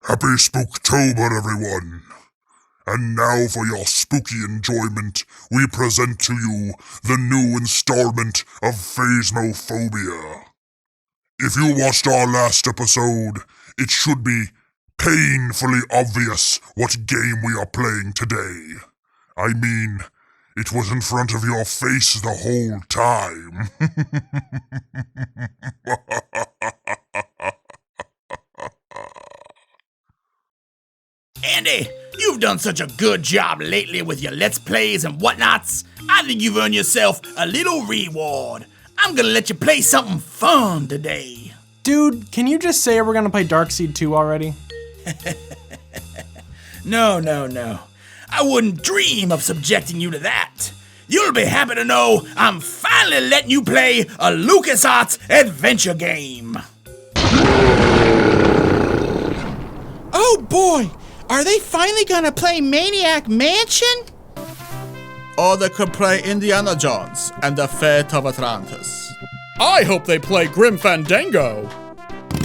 Happy Spooktober, everyone! And now for your spooky enjoyment, we present to you the new installment of Phasmophobia. If you watched our last episode, it should be painfully obvious what game we are playing today. I mean, it was in front of your face the whole time. Andy, you've done such a good job lately with your Let's Plays and whatnots. I think you've earned yourself a little reward. I'm gonna let you play something fun today. Dude, can you just say we're gonna play Darkseid 2 already? No. I wouldn't dream of subjecting you to that. You'll be happy to know I'm finally letting you play a LucasArts adventure game. Oh boy! Are they finally gonna play Maniac Mansion? Or they could play Indiana Jones and the Fate of Atlantis. I hope they play Grim Fandango.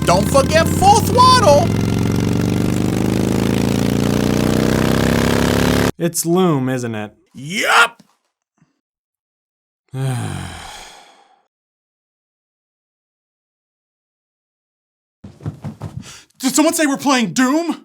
Don't forget Full Throttle! It's Loom, isn't it? Yup! Did someone say we're playing Doom?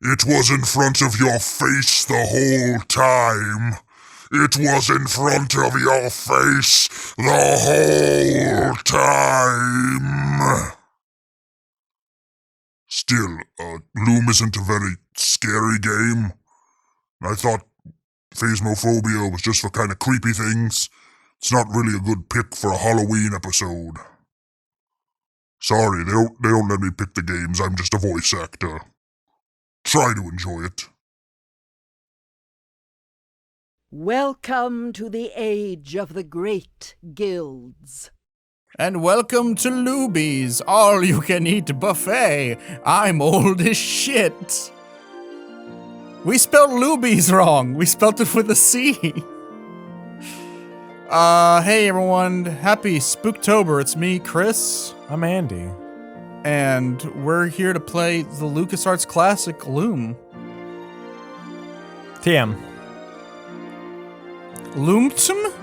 It was in front of your face the whole time. It was in front of your face the whole time. Still, Loom isn't a very scary game. I thought Phasmophobia was just for kind of creepy things. It's not really a good pick for a Halloween episode. Sorry, they don't let me pick the games. I'm just a voice actor. Try to enjoy it. Welcome to the age of the great guilds. And welcome to Luby's all-you-can-eat buffet. I'm old as shit. We spelled Luby's wrong. We spelled it with a C. Hey everyone. Happy Spooktober. It's me, Chris. I'm Andy. And we're here to play the LucasArts classic Loom. TM. Loomtum?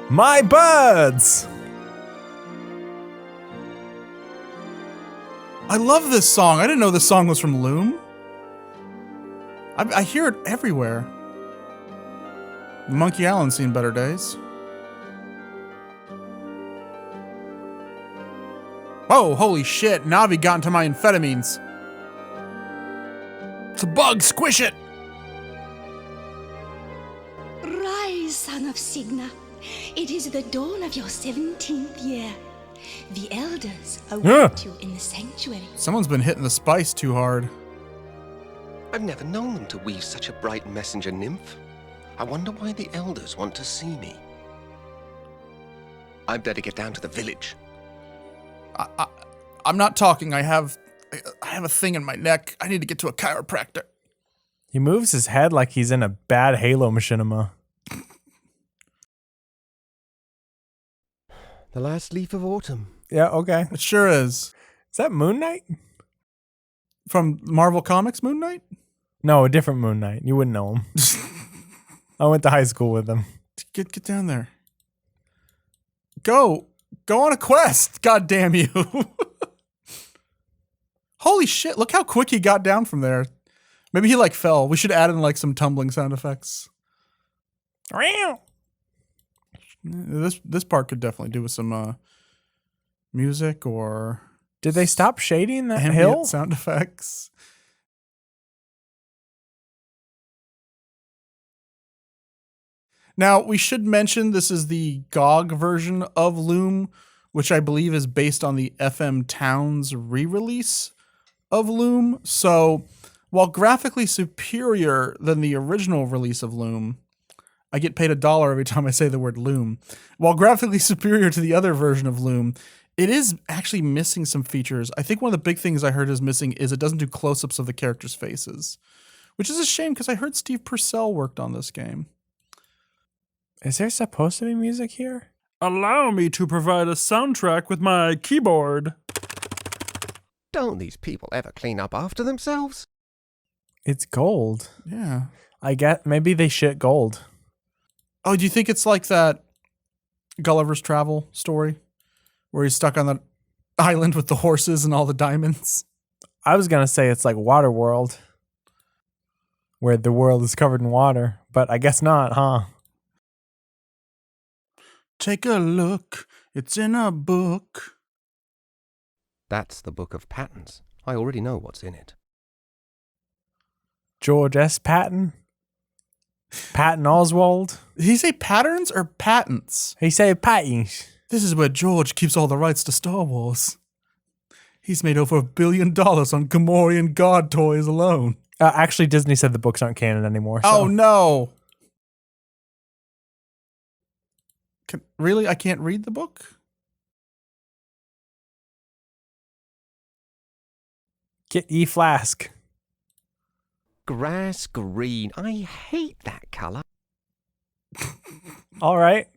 My birds! I love this song. I didn't know this song was from Loom. I hear it everywhere. Monkey Island's seen better days. Oh, holy shit. Navi got into my amphetamines. It's a bug. Squish it. Rise, son of Signa. It is the dawn of your 17th year. The elders await you in the sanctuary. Someone's been hitting the spice too hard. I've never known them to weave such a bright messenger nymph. I wonder why the elders want to see me. I'd better get down to the village. I'm not talking. I have a thing in my neck. I need to get to a chiropractor. He moves his head like he's in a bad Halo machinima. The last leaf of autumn. Yeah, okay. It sure is. Is that Moon Knight? From Marvel Comics Moon Knight? No, a different Moon Knight. You wouldn't know him. I went to high school with him. Get down there. Go on a quest. God damn you. Holy shit. Look how quick he got down from there. Maybe he fell. We should add in some tumbling sound effects. This part could definitely do with some music or... Did they stop shading that ambient hill? Sound effects. Now, we should mention this is the GOG version of Loom, which I believe is based on the FM Towns re-release of Loom. So, while graphically superior than the original release of Loom, I get paid $1 every time I say the word Loom. While graphically superior to the other version of Loom, it is actually missing some features. I think one of the big things I heard is missing is it doesn't do close-ups of the characters' faces, which is a shame because I heard Steve Purcell worked on this game. Is there supposed to be music here? Allow me to provide a soundtrack with my keyboard. Don't these people ever clean up after themselves? It's gold. Yeah. I get maybe they shit gold. Oh, do you think it's like that Gulliver's Travel story where he's stuck on the island with the horses and all the diamonds? I was gonna say it's like Waterworld, where the world is covered in water, but I guess not, huh? Take a look. It's in a book. That's the Book of Patterns. I already know what's in it. George S. Patton? Patton Oswald? Did he say patterns or patents? He say patents. This is where George keeps all the rights to Star Wars. He's made over $1 billion on Gamorrean God toys alone. Actually, Disney said the books aren't canon anymore. So. Oh, no. Really? I can't read the book? Get ye flask. Grass green. I hate that colour. All right.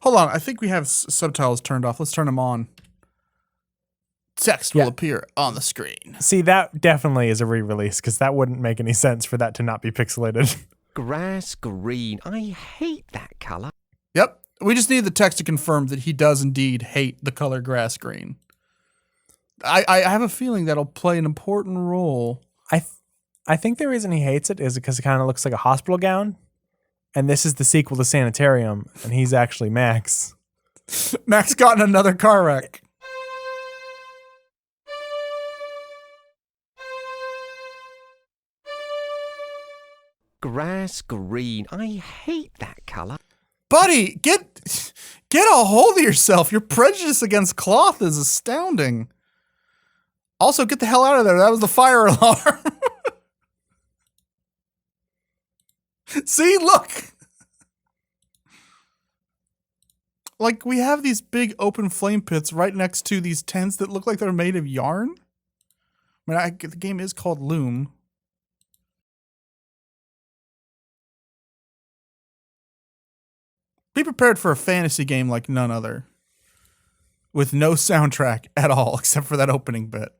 Hold on. I think we have subtitles turned off. Let's turn them on. Text will appear on the screen. See, that definitely is a re-release because that wouldn't make any sense for that to not be pixelated. Grass green. I hate that colour. Yep. We just need the text to confirm that he does indeed hate the color grass green. I have a feeling that'll play an important role. I think the reason he hates it is because it kind of looks like a hospital gown. And this is the sequel to Sanitarium, and he's actually Max. Max got in another car wreck. Grass green. I hate that colour. Buddy, get a hold of yourself. Your prejudice against cloth is astounding. Also, get the hell out of there. That was the fire alarm. See, look. Like, we have these big open flame pits right next to these tents that look like they're made of yarn. I mean, the game is called Loom. Be prepared for a fantasy game like none other. With no soundtrack at all, except for that opening bit.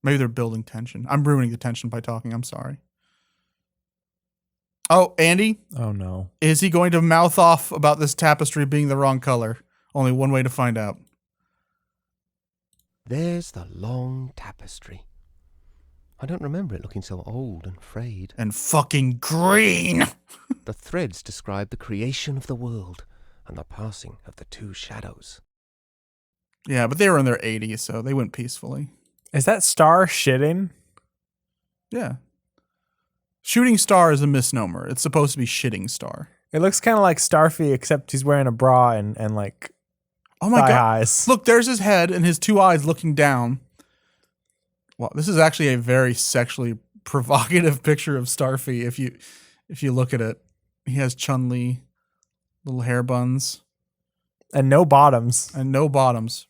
Maybe they're building tension. I'm ruining the tension by talking. I'm sorry. Oh, Andy? Oh, no. Is he going to mouth off about this tapestry being the wrong color? Only one way to find out. There's the long tapestry. I don't remember it looking so old and frayed. And fucking green! The threads describe the creation of the world and the passing of the two shadows. Yeah, but they were in their 80s, so they went peacefully. Is that Star shitting? Yeah. Shooting star is a misnomer. It's supposed to be shitting star. It looks kind of like Starfy, except he's wearing a bra and like oh my thigh God. highs. Look, there's his head and his two eyes looking down. Well, this is actually a very sexually provocative picture of Starfy if you look at it. He has Chun-Li, little hair buns. And no bottoms. And no bottoms.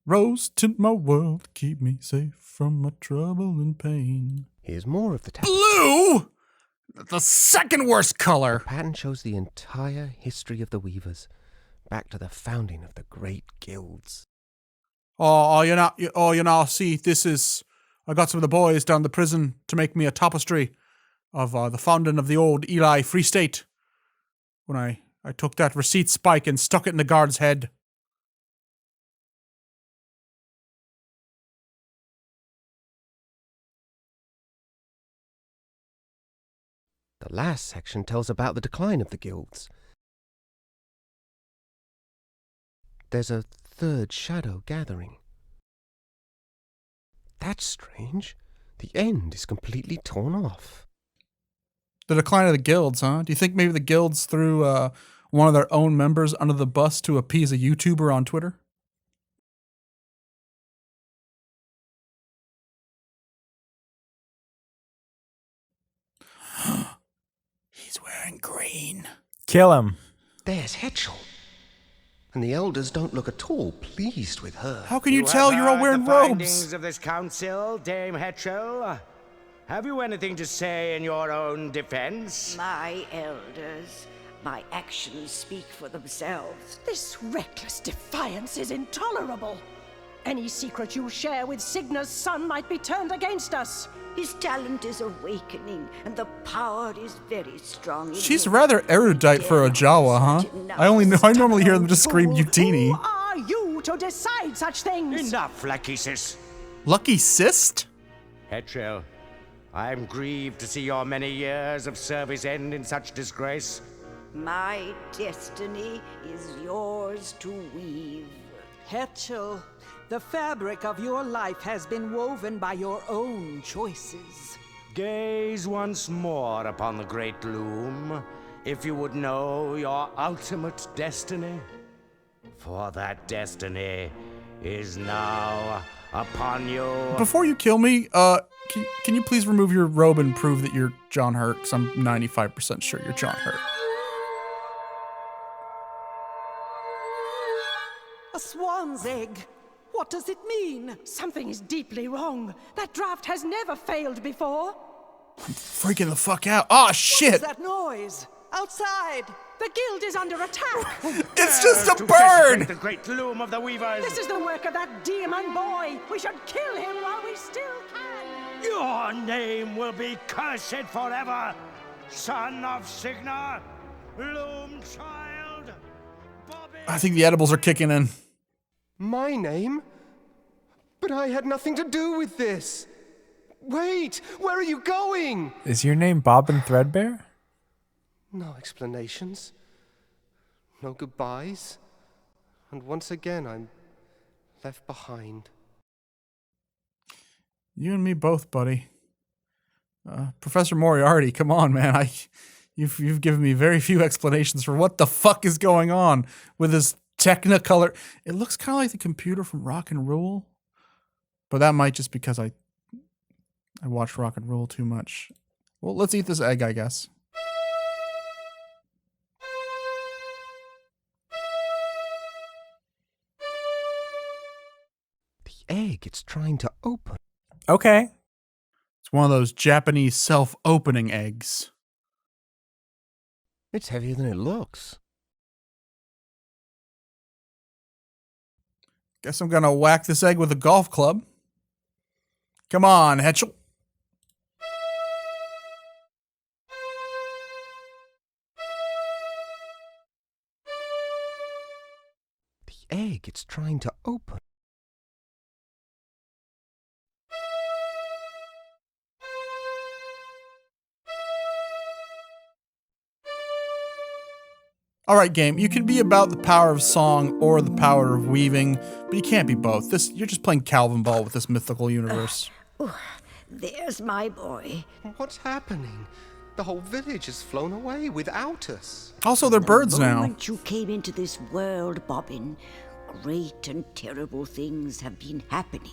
Rose to my world, keep me safe from my trouble and pain. Here's more of the tapestry. Blue! The second worst color. The pattern shows the entire history of the weavers, back to the founding of the great guilds. See, this is... I got some of the boys down the prison to make me a tapestry of the founding of the old Eli Free State. When I took that receipt spike and stuck it in the guard's head. The last section tells about the decline of the guilds. There's a third shadow gathering. That's strange. The end is completely torn off. The decline of the guilds, huh? Do you think maybe the guilds threw one of their own members under the bus to appease a YouTuber on Twitter? green. Kill him. There's Hetchel. And the elders don't look at all pleased with her. How can you tell? You're all wearing the findings robes. of this council, Dame Hetchel? Have you anything to say in your own defense? My elders, my actions speak for themselves. This reckless defiance is intolerable. Any secret you share with Signa's son might be turned against us. His talent is awakening, and the power is very strong. In She's him. rather erudite for a Jawa, huh? I normally hear them just scream Utini. Who are you to decide such things? Enough, Lucky Sis. Lucky Cyst? Hetchel, I am grieved to see your many years of service end in such disgrace. My destiny is yours to weave. Hetchel, the fabric of your life has been woven by your own choices. Gaze once more upon the great loom, if you would know your ultimate destiny. For that destiny is now upon you. Before you kill me, can you please remove your robe and prove that you're John Hurt? Because I'm 95% sure you're John Hurt. A swan's egg. What does it mean? Something is deeply wrong. That draft has never failed before. Freaking the fuck out. Oh, shit. What is that noise? Outside. The guild is under attack. It's just a To bird. desecrate the great loom of the weavers. This is the work of that demon boy. We should kill him while we still can. Your name will be cursed forever, son of Signa, loom child, Bobby. I think the edibles are kicking in. My name? But I had nothing to do with this. Wait, where are you going? Is your name Bobbin Threadbare? No explanations. No goodbyes. And once again, I'm left behind. You and me both, buddy. Professor Moriarty, come on, man. You've given me very few explanations for what the fuck is going on with this Technicolor. It looks kind of like the computer from Rock and Roll, but that might just because I watch Rock and Roll too much. Well, let's eat this egg, I guess. The egg, it's trying to open. Okay. It's one of those Japanese self-opening eggs. It's heavier than it looks. Guess I'm gonna whack this egg with a golf club. Come on, Hetchel. The egg, it's trying to open. All right, game. You can be about the power of song or the power of weaving, but you can't be both. You're just playing Calvin Ball with this mythical universe. There's my boy. What's happening? The whole village has flown away without us. Also, they're birds The now. moment you came into this world, Bobbin, great and terrible things have been happening.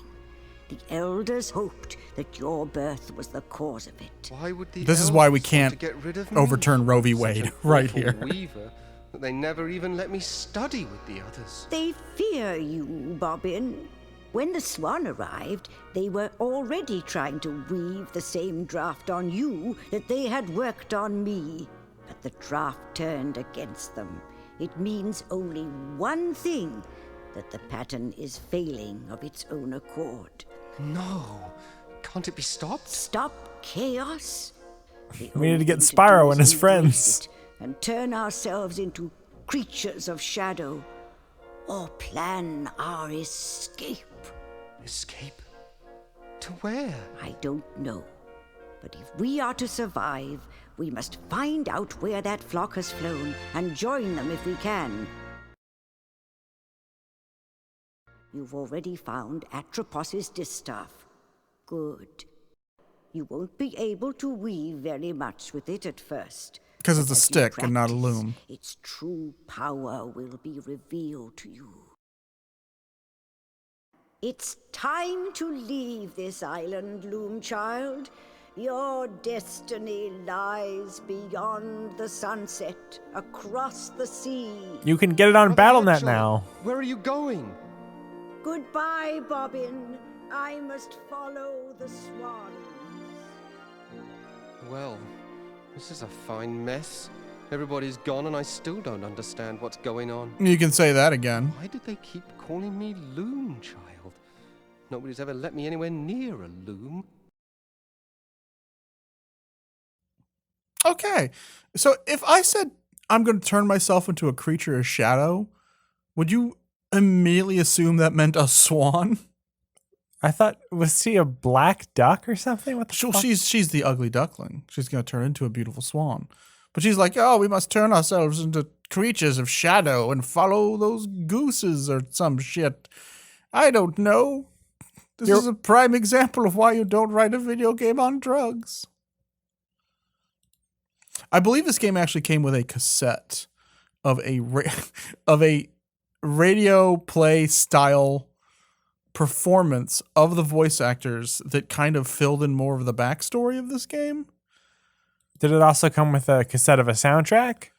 The elders hoped that your birth was the cause of it. Why would the This is why we elders want can't to get rid of me? overturn Roe v. Such Wade an right awful here. Weaver that they never even let me study with the others. They fear you, Bobbin. When the swan arrived, they were already trying to weave the same draft on you that they had worked on me. But the draft turned against them. It means only one thing, that the pattern is failing of its own accord. No. Can't it be stopped? Stop chaos? The We need only to get thing Spyro do and is his friends. embrace it and turn ourselves into creatures of shadow, or plan our escape. Escape? To where? I don't know. But if we are to survive, we must find out where that flock has flown and join them if we can. You've already found Atropos's distaff. Good. You won't be able to weave very much with it at first. Because it's a But as you stick and not a practice, loom. Its true power will be revealed to you. It's time to leave this island, Loom Child. Your destiny lies beyond the sunset, across the sea. You can get it on Brother BattleNet Hatchel, now. Where are you going? Goodbye, Bobbin. I must follow the swans. Well, this is a fine mess. Everybody's gone and I still don't understand what's going on. You can say that again. Why did they keep calling me Loom Child? Nobody's ever let me anywhere near a loom. Okay. So if I said I'm going to turn myself into a creature of shadow, would you immediately assume that meant a swan? I thought, was she a black duck or something? What the fuck? She's the ugly duckling. She's going to turn into a beautiful swan. But she's like, oh, we must turn ourselves into creatures of shadow and follow those gooses or some shit. I don't know. This is a prime example of why you don't write a video game on drugs. I believe this game actually came with a cassette of a radio play style performance of the voice actors that kind of filled in more of the backstory of this game. Did it also come with a cassette of a soundtrack?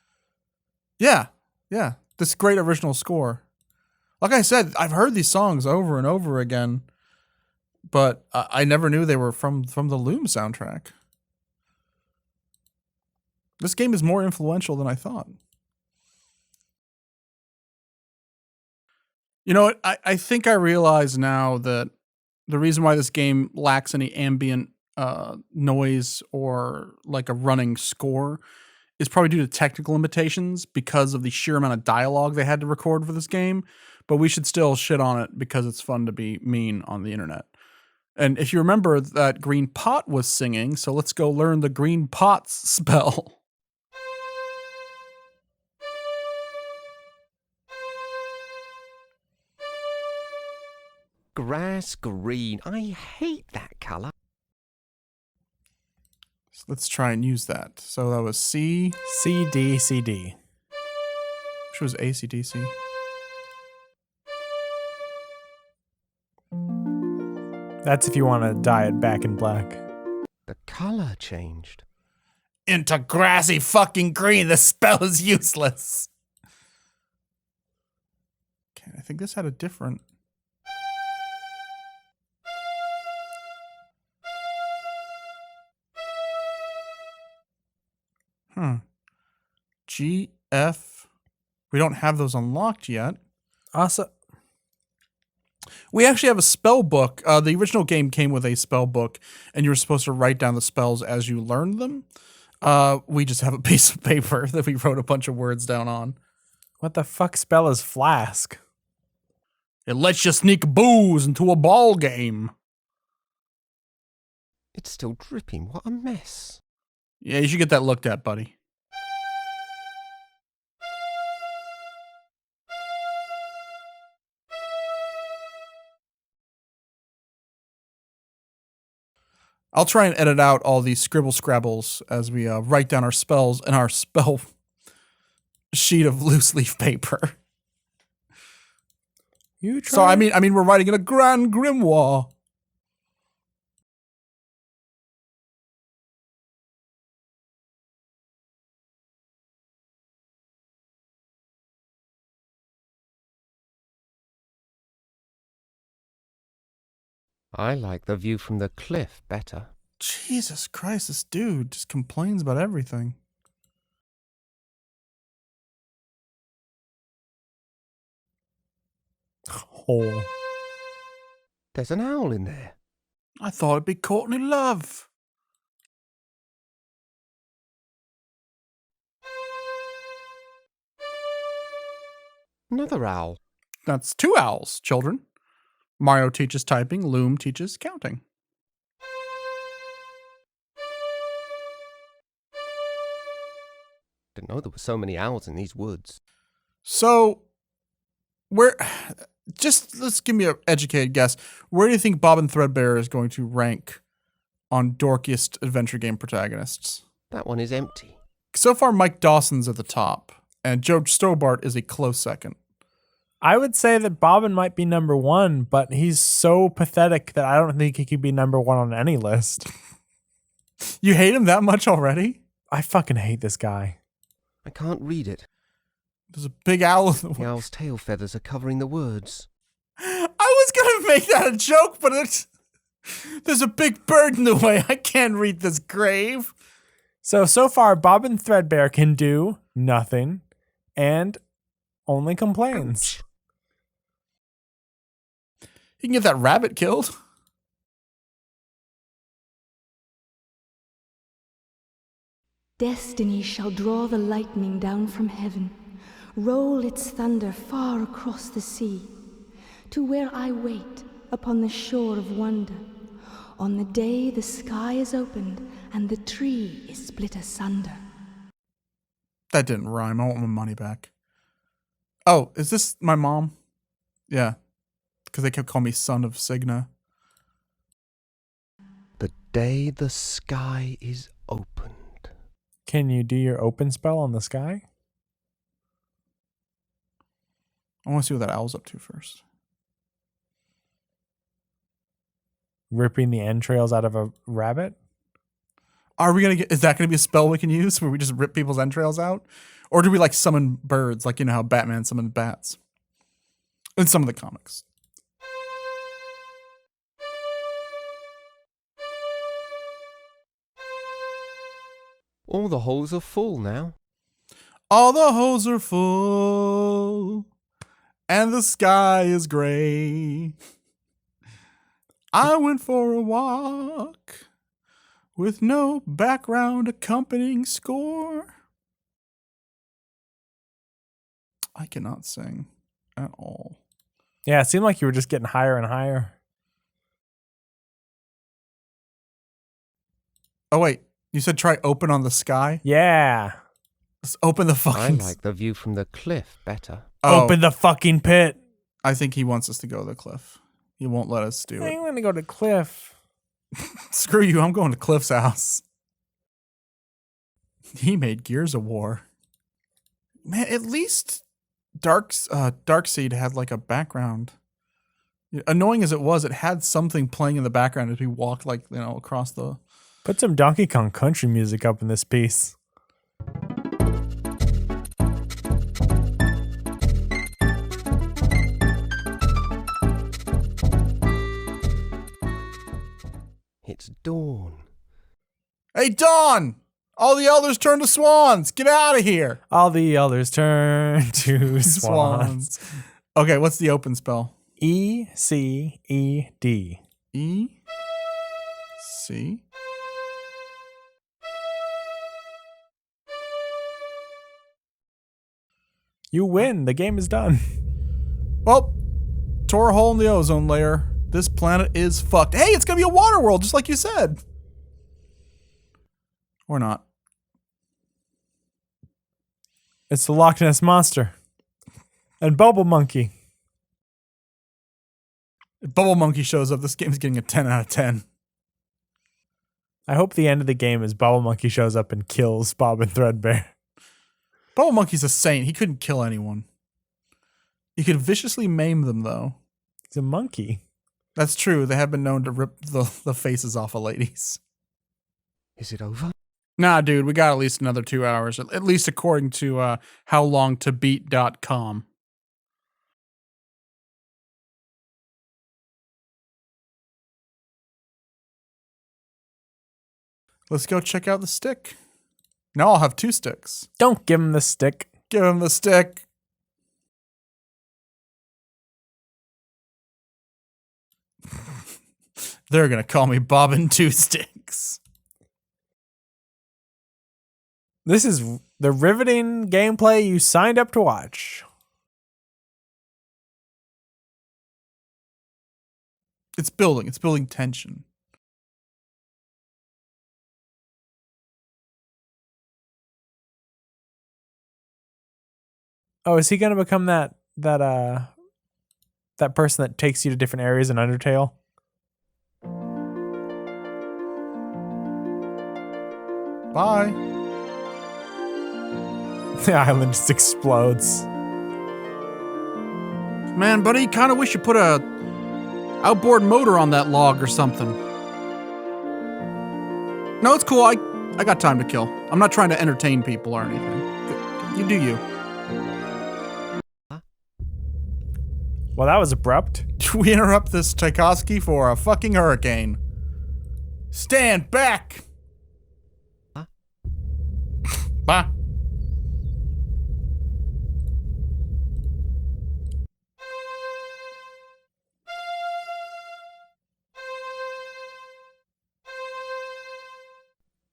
Yeah. This great original score. Like I said, I've heard these songs over and over again, but I never knew they were from the Loom soundtrack. This game is more influential than I thought. You know what? I think I realize now that the reason why this game lacks any ambient noise or like a running score is probably due to technical limitations because of the sheer amount of dialogue they had to record for this game. But we should still shit on it because it's fun to be mean on the internet. And if you remember, that green pot was singing, so let's go learn the green pot's spell. Grass green. I hate that color. So let's try and use that. So that was C, C, D, C, D. which was AC/DC. That's if you want to dye it back in black. The color changed. Into grassy fucking green. The spell is useless. Okay, I think this had a different. G, F. We don't have those unlocked yet. Also, we actually have a spell book. The original game came with a spell book, and you were supposed to write down the spells as you learned them. We just have a piece of paper that we wrote a bunch of words down on. what the fuck spell is flask? It lets you sneak booze into a ball game. It's still dripping. What a mess. Yeah, you should get that looked at, buddy. I'll try and edit out all these scribble scrabbles as we write down our spells in our spell sheet of loose leaf paper. You try. So I mean, we're writing in a grand grimoire. I like the view from the cliff better. Jesus Christ, this dude just complains about everything. Hole. There's an owl in there. I thought it'd be Courtney Love. Another owl. That's two owls, children. Mario teaches typing, Loom teaches counting. Didn't know there were so many owls in these woods. So, let's give me an educated guess. Where do you think Bob and Threadbare is going to rank on dorkiest adventure game protagonists? That one is empty. So far, Mike Dawson's at the top, and George Stobart is a close second. I would say that Bobbin might be number one, but he's so pathetic that I don't think he could be number one on any list. You hate him that much already? I fucking hate this guy. I can't read it. There's a big owl in the The way. owl's tail feathers are covering the words. I was gonna make that a joke, but there's a big bird in the way. I can't read this grave. So far, Bobbin Threadbare can do nothing and only complains. You can get that rabbit killed. Destiny shall draw the lightning down from heaven, roll its thunder far across the sea, to where I wait upon the shore of wonder, on the day the sky is opened and the tree is split asunder. That didn't rhyme. I want my money back. Oh, is this my mom? Yeah. Because they kept calling me son of Cigna. The day the sky is opened. Can you do your open spell on the sky? I want to see what that owl's up to first. Ripping the entrails out of a rabbit? Are we gonna get? Is that gonna be a spell we can use where we just rip people's entrails out, or do we like summon birds, like you know how Batman summoned bats in some of the comics? All the holes are full now. All the holes are full, and the sky is gray. I went for a walk with no background accompanying score. I cannot sing at all. Yeah, it seemed like you were just getting higher and higher. Oh, wait. You said try open on the sky? Yeah. Let's open the I fucking... like the view from the cliff better. Oh, Open the fucking pit. I think he wants us to go to the cliff. He won't let us do I it. ain't gonna go to Cliff. Screw you, I'm going to Cliff's house. He made Gears of War. Man, at least Darkseid had like a background. Annoying as it was, it had something playing in the background as we walked like, you know, across the... Put some Donkey Kong country music up in this piece. It's dawn. Hey, Dawn! All the elders turn to swans! Get out of here! All the others turn to swans. Okay, what's the open spell? E-C-E-D. E? C? You win. The game is done. Well, tore a hole in the ozone layer. This planet is fucked. Hey, it's gonna be a water world, just like you said. Or not. It's the Loch Ness Monster. And Bubble Monkey. If Bubble Monkey shows up, this game's getting a 10 out of 10. I hope the end of the game is Bubble Monkey shows up and kills Bobbin Threadbare. Bubble Monkey's a saint. He couldn't kill anyone. You could viciously maim them, though. He's a monkey. That's true. They have been known to rip the faces off of ladies. Is it over? Nah, dude, we got at least another 2 hours, at least according to howlongtobeat.com. Let's go check out the stick. Now I'll have 2 sticks. Don't give him the stick. Give him the stick. They're going to call me Bobbin 2 Sticks. This is the riveting gameplay you signed up to watch. It's building tension. Oh, is he going to become that person that takes you to different areas in Undertale? Bye. The island just explodes. Man, buddy, kind of wish you put a outboard motor on that log or something. No, it's cool. I got time to kill. I'm not trying to entertain people or anything. You do you. Well, that was abrupt. We interrupt this Tchaikovsky for a fucking hurricane. Stand back! Bah.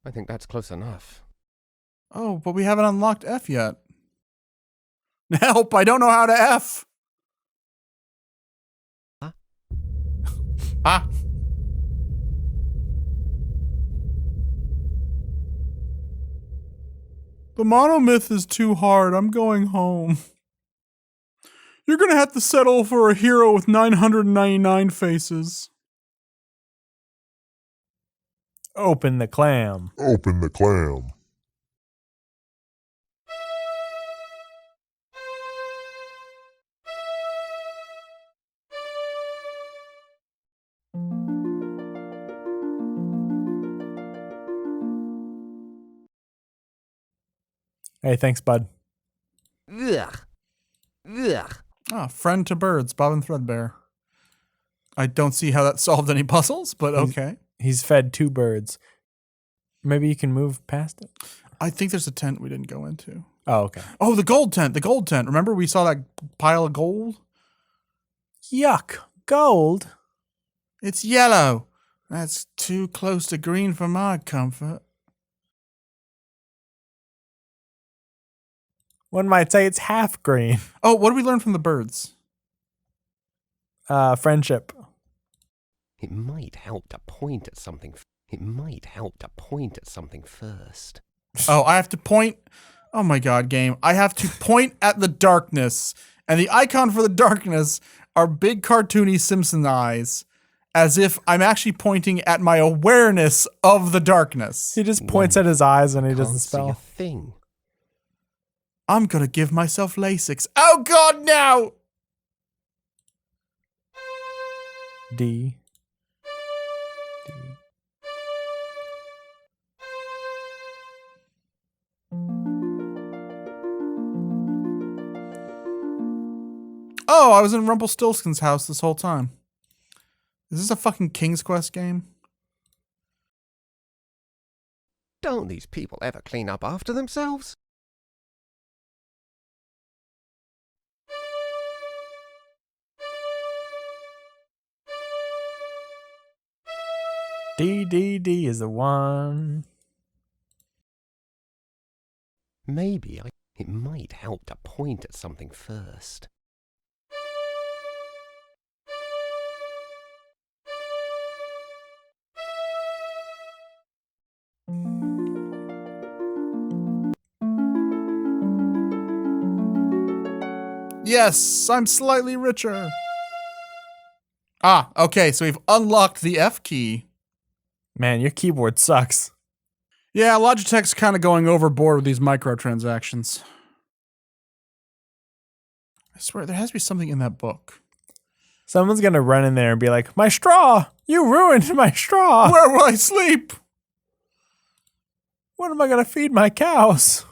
I think that's close enough. Oh, but we haven't unlocked F yet. Help, I don't know how to F. Ah. The monomyth is too hard. I'm going home. You're gonna have to settle for a hero with 999 faces. Open the clam. Open the clam. Hey, thanks, bud. Ugh. Ugh. Ah, friend to birds, Bob and Threadbare. I don't see how that solved any puzzles, but okay. He's fed 2 birds. Maybe you can move past it? I think there's a tent we didn't go into. Oh, okay. Oh, the gold tent. The gold tent. Remember we saw that pile of gold? Yuck. Gold? It's yellow. That's too close to green for my comfort. One might say it's half green. Oh, what did we learn from the birds? Friendship. It might help to point at something. It might help to point at something first. Oh, I have to point. Oh my god, game. I have to point at the darkness. And the icon for the darkness are big cartoony Simpson eyes. As if I'm actually pointing at my awareness of the darkness. He just points at his eyes and he doesn't Can't see spell. a thing. I'm gonna give myself Lasix. Oh god, no! D. Oh, I was in Rumpelstiltskin's house this whole time. Is this a fucking King's Quest game? Don't these people ever clean up after themselves? D is the one. Maybe it might help to point at something first. Yes, I'm slightly richer. Ah, okay, so we've unlocked the F key. Man, your keyboard sucks. Yeah, Logitech's kind of going overboard with these microtransactions. I swear, there has to be something in that book. Someone's gonna run in there and be like, "My straw! You ruined my straw! Where will I sleep? What am I gonna feed my cows?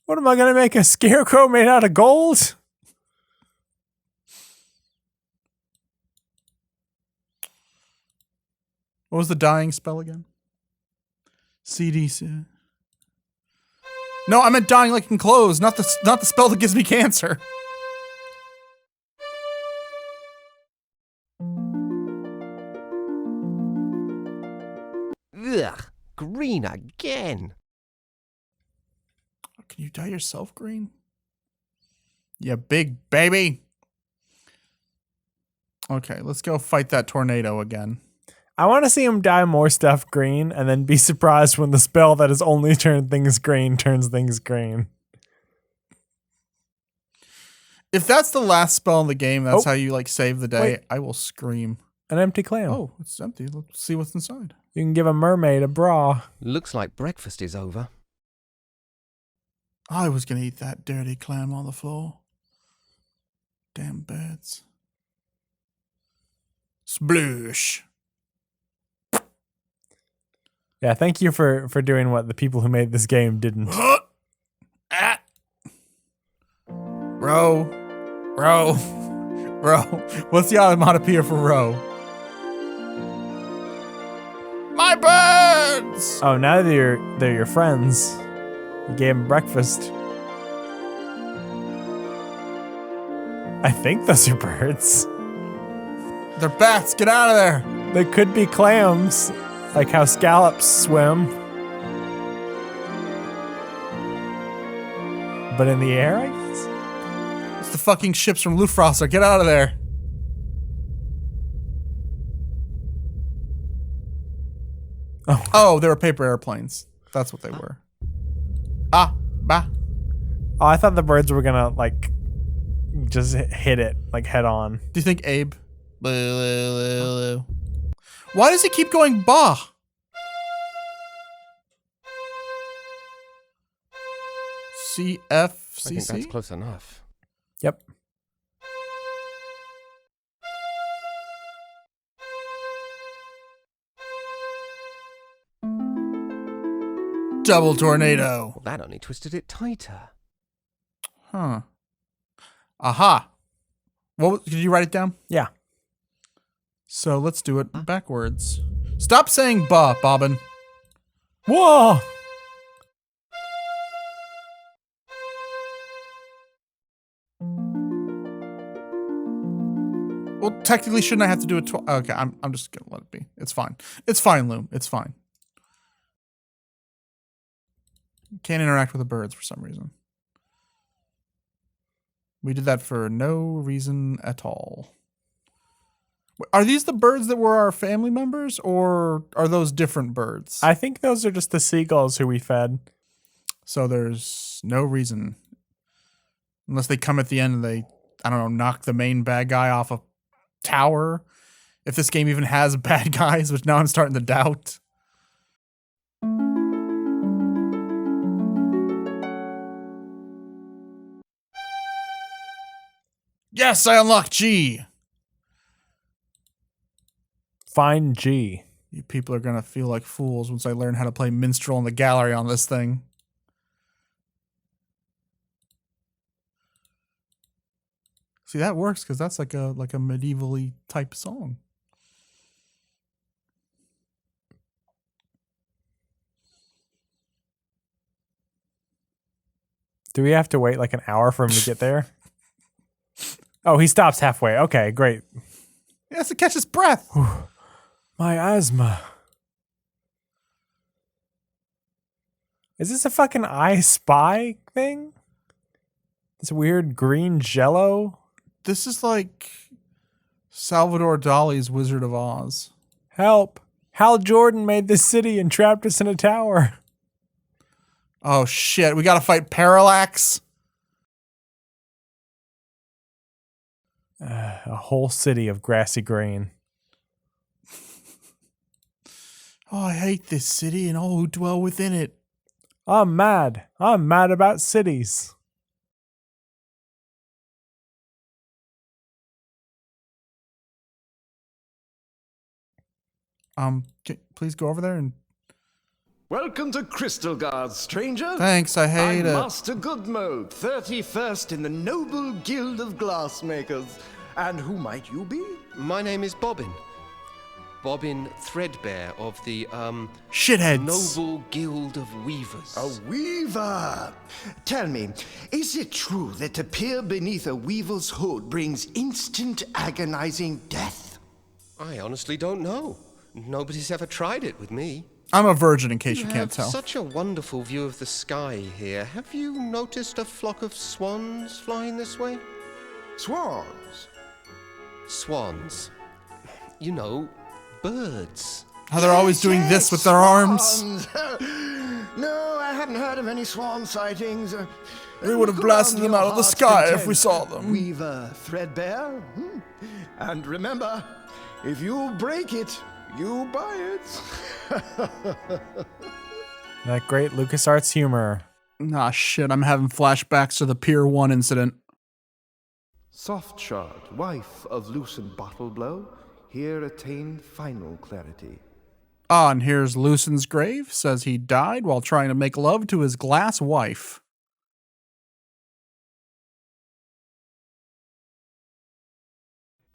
What am I gonna make, a scarecrow made out of gold?" What was the dying spell again? CDC. No, I meant dying like in clothes, not the spell that gives me cancer. Ugh, green again. Can you dye yourself green? You big baby. Okay, let's go fight that tornado again. I want to see him dye more stuff green and then be surprised when the spell that has only turned things green turns things green. If that's the last spell in the game, that's how you like save the day, wait. I will scream. An empty clam. Oh, it's empty. Let's see what's inside. You can give a mermaid a bra. Looks like breakfast is over. I was going to eat that dirty clam on the floor. Damn birds. Sploosh. Yeah, thank you for doing what the people who made this game didn't. Row. What's the onomatopoeia for row? My birds! Oh, now they're your friends. You gave them breakfast. I think those are birds. They're bats. Get out of there. They could be clams, like how scallops swim. But in the air, I guess? It's the fucking ships from Luftwaffe. Get out of there. Oh, they were paper airplanes. That's what they were. Ah, bah. Oh, I thought the birds were gonna, like, just hit it, like, head on. Do you think Abe? Why does he keep going bah? CFCC? I think that's close enough. Yep. Double tornado. Well, that only twisted it tighter. Huh. Aha. Did you write it down? Yeah. So let's do it backwards. Stop saying bah, Bobbin. Whoa! Well, technically, shouldn't I have to do it? Okay, I'm just gonna let it be. It's fine. It's fine, Loom. It's fine. Can't interact with the birds for some reason. We did that for no reason at all. Are these the birds that were our family members, or are those different birds? I think those are just the seagulls who we fed. So there's no reason. Unless they come at the end and they, I don't know, knock the main bad guy off a tower. If this game even has bad guys, which now I'm starting to doubt. Yes, I unlocked G. Find G. You people are going to feel like fools once I learn how to play minstrel in the gallery on this thing. See, that works because that's like a medieval-y type song. Do we have to wait like an hour for him to get there? Oh, he stops halfway. Okay, great. He has to catch his breath. My asthma. Is this a fucking I Spy thing? This weird green jello? This is like Salvador Dali's Wizard of Oz. Help. Hal Jordan made this city and trapped us in a tower. Oh shit, we gotta fight Parallax? A whole city of grassy grain. Oh, I hate this city and all who dwell within it. I'm mad. I'm mad about cities. Please go over there and... Welcome to Crystal Guard, stranger. Thanks, I hate it. I'm Master Goodmode, 31st in the Noble Guild of Glassmakers. And who might you be? My name is Bobbin. Bobbin Threadbare of the, Shitheads. Noble Guild of Weavers. A weaver! Tell me, is it true that to peer beneath a weaver's hood brings instant agonizing death? I honestly don't know. Nobody's ever tried it with me. I'm a virgin, in case you can't tell. Such a wonderful view of the sky here. Have you noticed a flock of swans flying this way? Swans? Swans. You know, birds. How they're always doing this with their arms. Swans. No, I haven't heard of any swan sightings. We would have blasted them out of the sky if we saw them. Weaver Threadbare. And remember, if you break it, you buy it. That great LucasArts humor. Nah, shit, I'm having flashbacks to the Pier 1 incident. Softshard, wife of Lucent Bottleblow, here attained final clarity. Ah, and here's Lucen's grave. Says he died while trying to make love to his glass wife.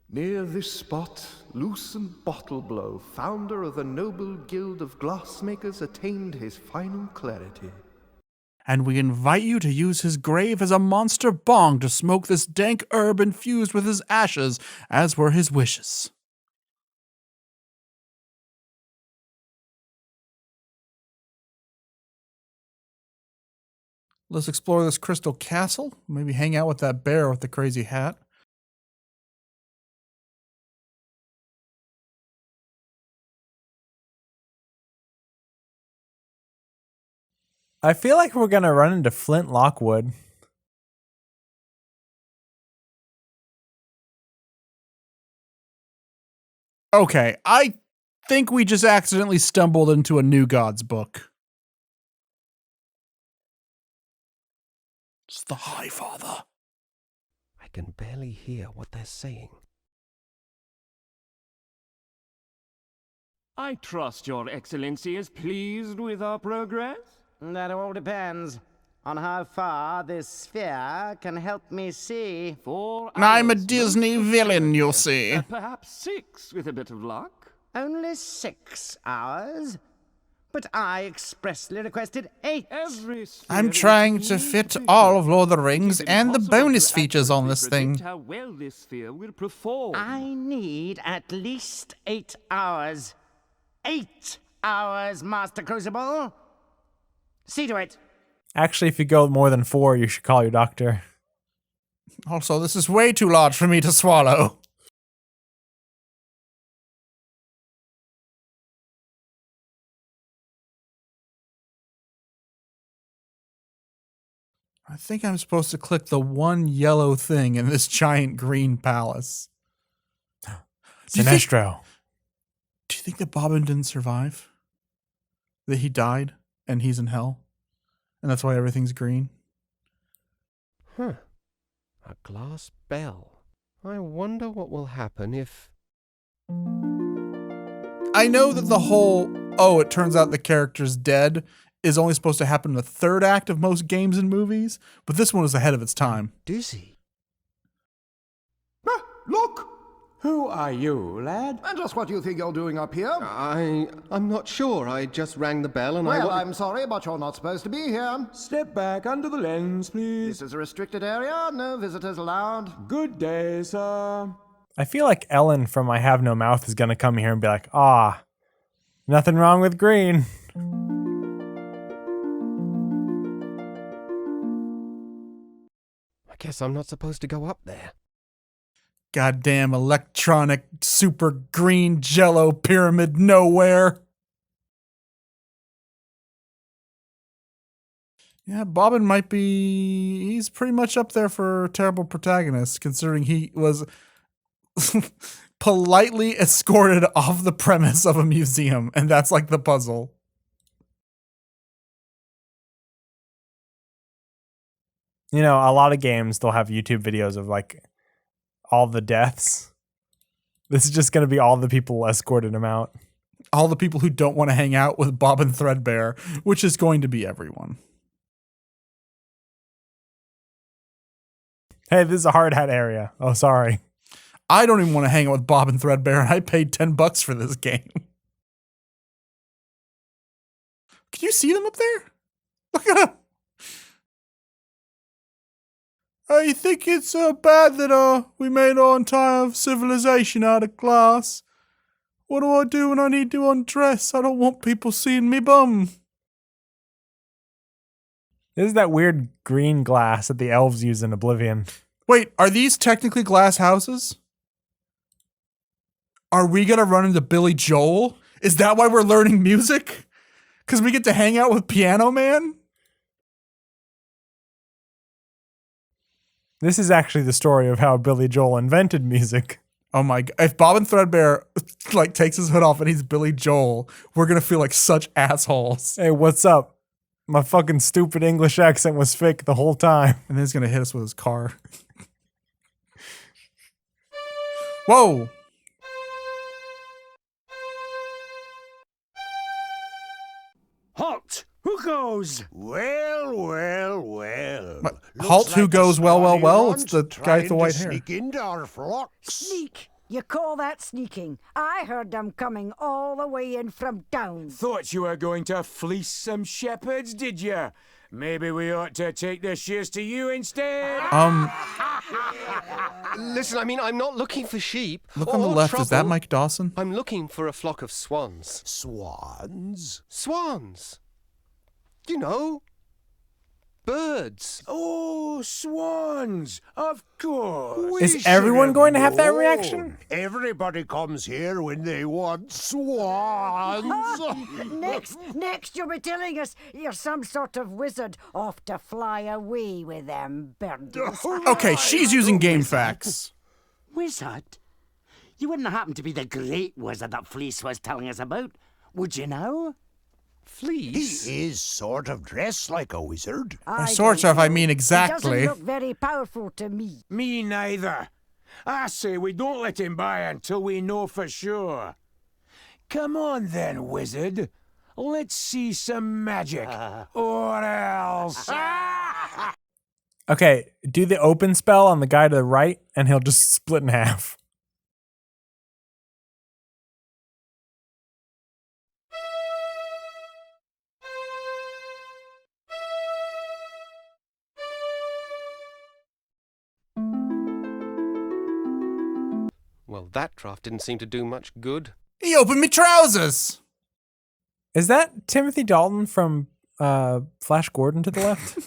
Near this spot, Lucen Bottleblow, founder of the noble guild of glassmakers, attained his final clarity. And we invite you to use his grave as a monster bong to smoke this dank herb infused with his ashes, as were his wishes. Let's explore this crystal castle. Maybe hang out with that bear with the crazy hat. I feel like we're gonna run into Flint Lockwood. Okay, I think we just accidentally stumbled into a New Gods book. It's the High Father. I can barely hear what they're saying. I trust your excellency is pleased with our progress? That all depends on how far this sphere can help me see. I'm a Disney villain, you'll see. Perhaps 6 with a bit of luck. Only 6 hours? But I expressly requested 8. I'm trying to fit all of Lord of the Rings and the bonus features on this thing. How well this sphere will perform. I need at least 8 hours. 8 hours, Master Crucible. See to it. Actually, if you go more than 4, you should call your doctor. Also, this is way too large for me to swallow. I think I'm supposed to click the one yellow thing in this giant green palace. Sinestro. Do you think that Bobbin didn't survive? That he died and he's in hell? And that's why everything's green? Huh. A glass bell. I wonder what will happen if... I know that the whole, oh, it turns out the character's dead is only supposed to happen in the third act of most games and movies, but this one is ahead of its time. Dizzy. Look! Who are you, lad? And just what do you think you're doing up here? I'm not sure. I just rang the bell and Well, I'm sorry, but you're not supposed to be here. Step back under the lens, please. This is a restricted area. No visitors allowed. Good day, sir. I feel like Ellen from I Have No Mouth is gonna come here and be like, nothing wrong with green. I guess I'm not supposed to go up there. Goddamn electronic super green jello pyramid nowhere. Yeah, Bobbin might be... He's pretty much up there for terrible protagonist, considering he was politely escorted off the premise of a museum, and that's like the puzzle. You know, a lot of games, they'll have YouTube videos of like all the deaths. This is just going to be all the people escorted him out. All the people who don't want to hang out with Bobbin Threadbare, which is going to be everyone. Hey, this is a hard hat area. Oh, sorry. I don't even want to hang out with Bobbin Threadbare, and I paid $10 for this game. Can you see them up there? Look at them. I think it's bad that we made our entire civilization out of glass. What do I do when I need to undress? I don't want people seeing me bum. This is that weird green glass that the elves use in Oblivion. Wait, are these technically glass houses? Are we gonna run into Billy Joel? Is that why we're learning music? Because we get to hang out with Piano Man? This is actually the story of how Billy Joel invented music. Oh my god. If Bobbin Threadbare like takes his hood off and he's Billy Joel, we're gonna feel like such assholes. Hey, what's up? My fucking stupid English accent was fake the whole time. And then he's gonna hit us with his car. Whoa! goes? Well. Halt, who goes well? It's the guy with the white hair. Sneak into our flocks. Sneak? You call that sneaking? I heard them coming all the way in from down. Thought you were going to fleece some shepherds, did you? Maybe we ought to take the shears to you instead. Listen, I mean, I'm not looking for sheep. Look on the left. Trouble. Is that Mike Dawson? I'm looking for a flock of swans. Swans? Swans. You know, birds. Oh, swans! Of course. Is everyone going to have that reaction? Everybody comes here when they want swans. Next you'll be telling us you're some sort of wizard off to fly away with them birdies. Okay, she's using game facts. Wizard? You wouldn't happen to be the great wizard that Fleece was telling us about, would you now? Fleece? He is sort of dressed like a wizard. I mean He exactly. doesn't look very powerful to me. Me neither. I say we don't let him by until we know for sure. Come on then, wizard. Let's see some magic. Or else. Okay, do the open spell on the guy to the right, and he'll just split in half. Well, that draft didn't seem to do much good. He opened me trousers. Is that Timothy Dalton from Flash Gordon to the left?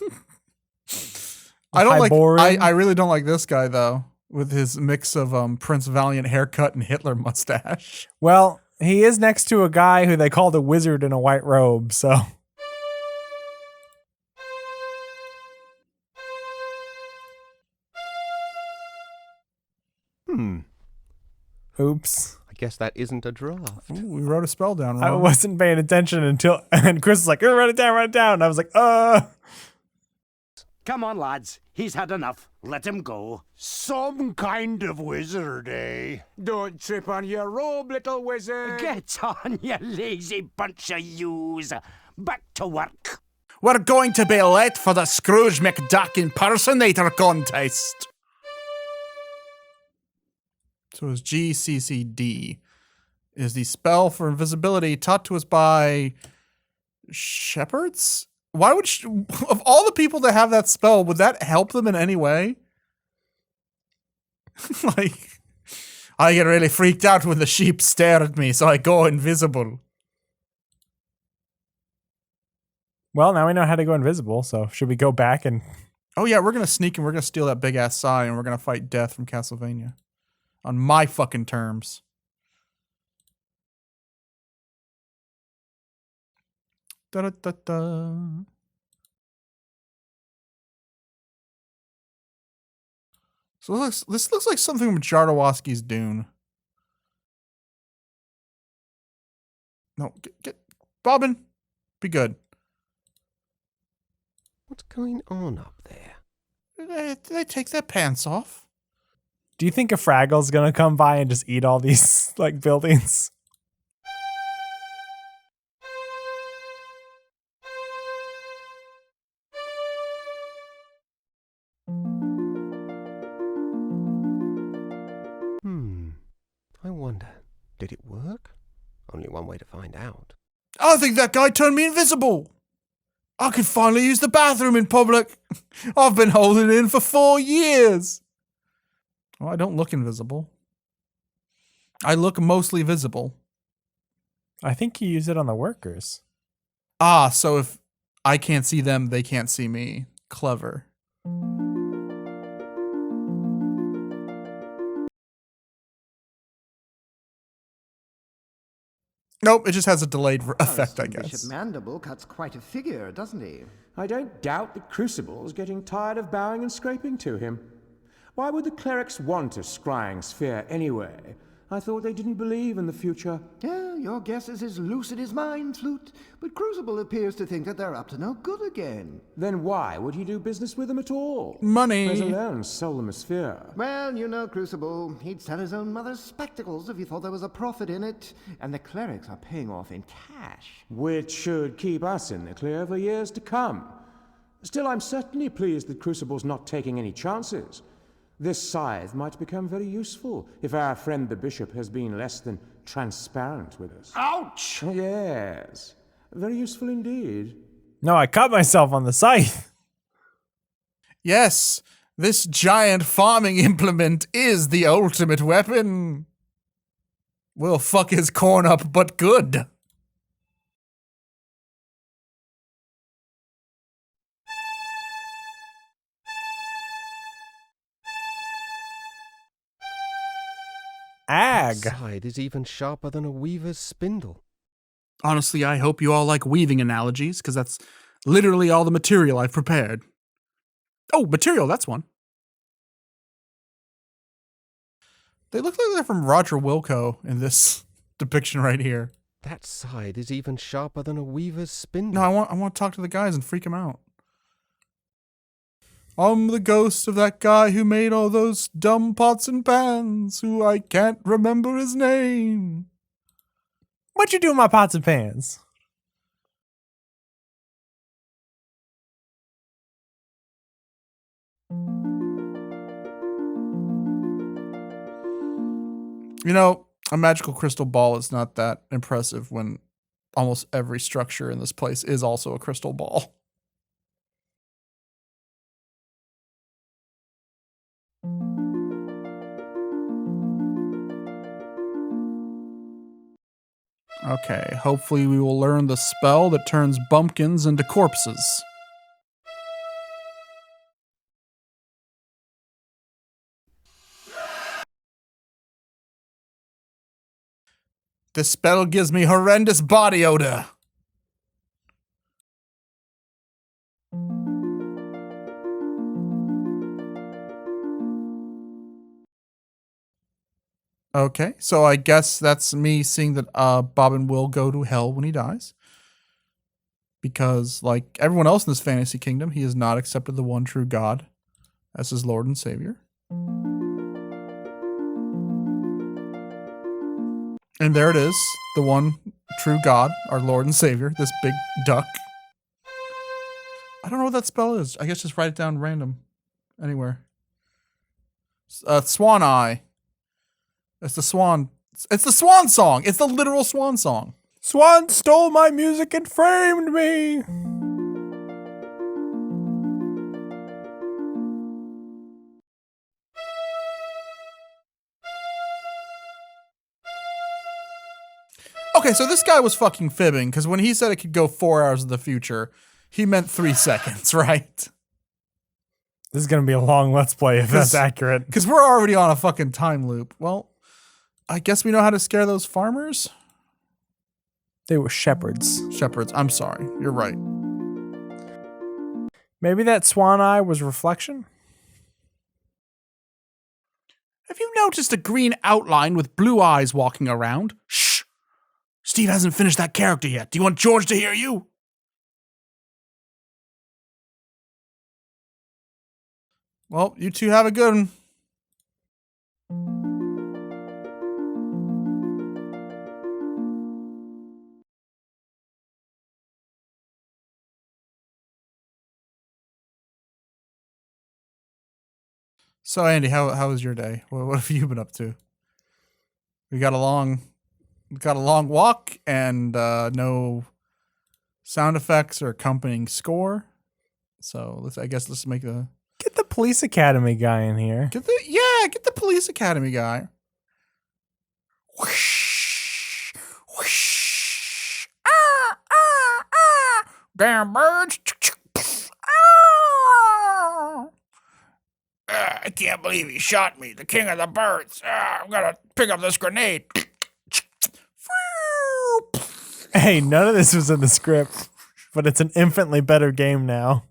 I don't like. Hyborean? I really don't like this guy though, with his mix of Prince Valiant haircut and Hitler mustache. Well, he is next to a guy who they called a wizard in a white robe, so. Oops. I guess that isn't a draft. Ooh, we wrote a spell down wrong. I wasn't paying attention until, and Chris was like, oh, write it down. And I was like, Come on, lads. He's had enough. Let him go. Some kind of wizard, eh? Don't trip on your robe, little wizard. Get on, you lazy bunch of yous. Back to work. We're going to be late for the Scrooge McDuck impersonator contest. So it's GCCD is the spell for invisibility taught to us by shepherds? Why would of all the people that have that spell, would that help them in any way? Like, I get really freaked out when the sheep stare at me, so I go invisible. well, now we know how to go invisible, so should we go back and... Oh yeah, we're gonna sneak and we're gonna steal that big ass sigh and we're gonna fight Death from Castlevania. On my fucking terms. Da-da-da-da. So this looks like something from Jodorowsky's Dune. No, get Bobbin, be good. What's going on up there? Did they take their pants off? Do you think a Fraggle's gonna come by and just eat all these, like, buildings? I wonder, did it work? Only one way to find out. I think that guy turned me invisible. I could finally use the bathroom in public. I've been holding in for 4 years. Well, I don't look invisible. I look mostly visible. I think you use it on the workers. Ah, so if I can't see them, they can't see me. Clever. Nope, it just has a delayed effect, I guess. Bishop Mandible cuts quite a figure, doesn't he? I don't doubt the Crucible's getting tired of bowing and scraping to him. Why would the clerics want a scrying sphere anyway? I thought they didn't believe in the future. Yeah, your guess is as lucid as mine, Flute. But Crucible appears to think that they're up to no good again. Then why would he do business with them at all? Money. Let alone sell them a sphere. Well, you know, Crucible, he'd sell his own mother's spectacles if he thought there was a profit in it. And the clerics are paying off in cash. Which should keep us in the clear for years to come. Still, I'm certainly pleased that Crucible's not taking any chances. This scythe might become very useful if our friend the bishop has been less than transparent with us. Ouch! Yes, very useful indeed. No, I cut myself on the scythe. Yes, this giant farming implement is the ultimate weapon. We'll fuck his corn up, but good. Ag. That side is even sharper than a weaver's spindle. Honestly, I hope you all like weaving analogies, because that's literally all the material I've prepared. Oh, material, that's one. They look like they're from Roger Wilco in this depiction right here. That side is even sharper than a weaver's spindle. No, I want to talk to the guys and freak them out. I'm the ghost of that guy who made all those dumb pots and pans, who I can't remember his name. What you do with my pots and pans? You know, a magical crystal ball is not that impressive when almost every structure in this place is also a crystal ball. Okay, hopefully we will learn the spell that turns bumpkins into corpses. This spell gives me horrendous body odor. Okay, so I guess that's me seeing that Bobbin will go to hell when he dies. Because, like everyone else in this fantasy kingdom, he has not accepted the one true God as his Lord and Savior. And there it is, the one true God, our Lord and Savior, this big duck. I don't know what that spell is. I guess just write it down random, anywhere. Swan Eye. It's the swan. It's the swan song. It's the literal swan song. Swan stole my music and framed me. Okay, so this guy was fucking fibbing, because when he said it could go 4 hours in the future, he meant 3 seconds, right? This is going to be a long Let's Play if that's accurate. Because we're already on a fucking time loop. Well, I guess we know how to scare those farmers? They were shepherds. Shepherds, I'm sorry. You're right. Maybe that swan eye was reflection? Have you noticed a green outline with blue eyes walking around? Shh! Steve hasn't finished that character yet. Do you want George to hear you? Well, you two have a good one. So, Andy, how was your day? What have you been up to? We got a long walk and no sound effects or accompanying score. So let's make the Get the police academy guy in here. Get the police academy guy. Whoosh, whoosh. Ah, ah, ah. Damn birds. I can't believe he shot me, the king of the birds. I'm gonna pick up this grenade. Hey, none of this was in the script, but it's an infinitely better game now.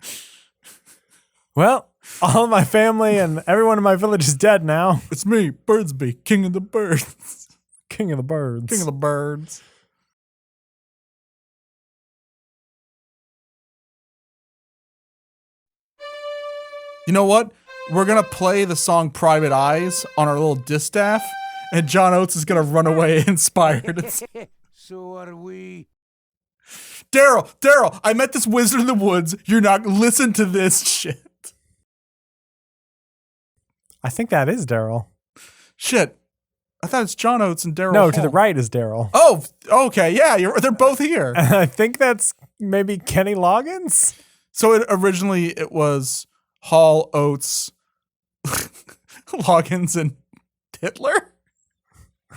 Well, All of my family and everyone in my village is dead now. It's me, Birdsby, king of the birds. King of the birds. King of the birds. You know what? We're going to play the song Private Eyes on our little distaff, and John Oates is going to run away inspired. So are we. Daryl, I met this wizard in the woods. You're not listen to this shit. I think that is Daryl. Shit. I thought it's John Oates and Daryl. No, to the right is Daryl. Oh, okay. Yeah, they're both here. I think that's maybe Kenny Loggins. So originally it was Hall, Oates, Loggins, and Hitler.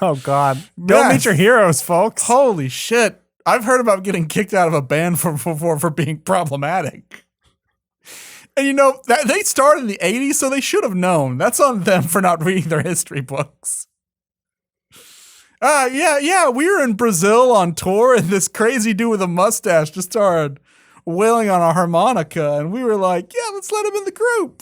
Oh, God. Don't meet your heroes, folks. Holy shit. I've heard about getting kicked out of a band for being problematic. And you know, they started in the 80s, so they should have known. That's on them for not reading their history books. Yeah, we were in Brazil on tour, and this crazy dude with a mustache just started wailing on a harmonica, and we were like, yeah, let's let him in the group.